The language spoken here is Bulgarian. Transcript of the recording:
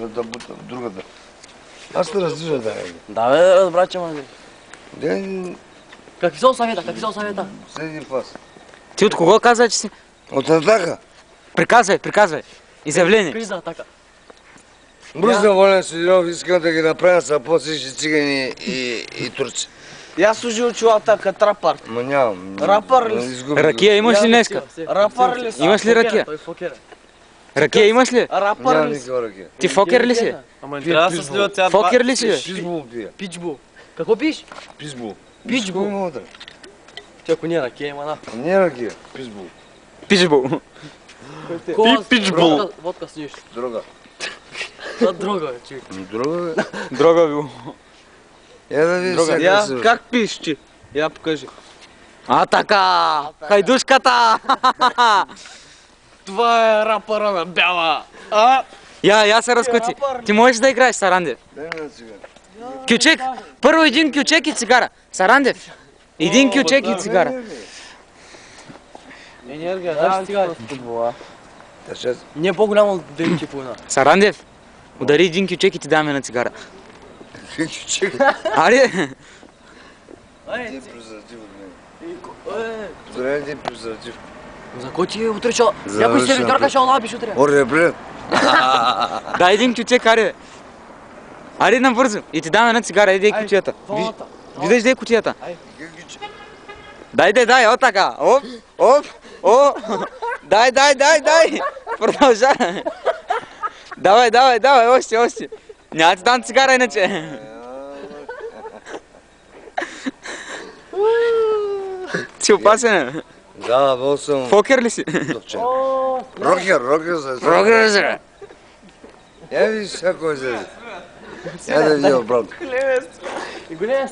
да бутам другата. Аз те раздвижа, да. Да, бе, разбрача, ме. Ден... Какви са условията? Какви са условията? Седи пас. Ти от кого каза, че си? От Атака. Приказвай. Изявление. Криза, атака. Мръсна Волен Сидоров, искам да ги направя са по-всички цигани и турци. И аз служи очилата като рапър. Ма нямам. Рапър ли си? Ракия имаш ли днеска? Рапър ли си? Имаш ли ракия? Той фокера. Ракия имаш ли? Рапър Нямам ли си? никаква ракия. Ти фокер ли си? Ама не Трябва да се сливат сега два... Фокер ли си, бе? Пизбул пия. Пичбул. Какво пиш? Пизбул. Пичбул. Има вътре. Че ако не е ракия, има на. Не е ракия. Пизбул. Пичбул. Пичбул. Водка с нищо. Дрога. Това друга, бе, човек. Дрога, бе. Дрога бил. Я да видиш сега Я, как се... как пиш ти? Я покажи. А така! Хайдушката! Това е рапъра на бяла. А? Я се разкути. Ти можеш да играеш, Сарандев. Дай ми на цигара. Кючек! Първо един кючек и цигара. Сарандев! Един кючек и цигара. Енергия, Да, стига. Та ще... Не е по-голямо от 9 и половина. Сарандев! Удари един кючек и ти даваме на цигара. Кючек. Аре! Ти е презерватив от мен. Здравей, ти е презерватив. За кой ти утре ще... За Някой вечер, сервитьорка ще лабиш утре. Оре, бре. Дай един кючек, аре! Аре набързо! И ти даваме на цигара, иди кутията. Фоната. Виждаш да е кутията. Кючек. Дай, о така! Оп! Дай! Продължавай! Давай, още! Няма ти дам цигара иначе! Си опасен! Да, бил съм... Фокер ли си? Рокер се. Я видиш всяко излезе. Я да видя обратно. И големия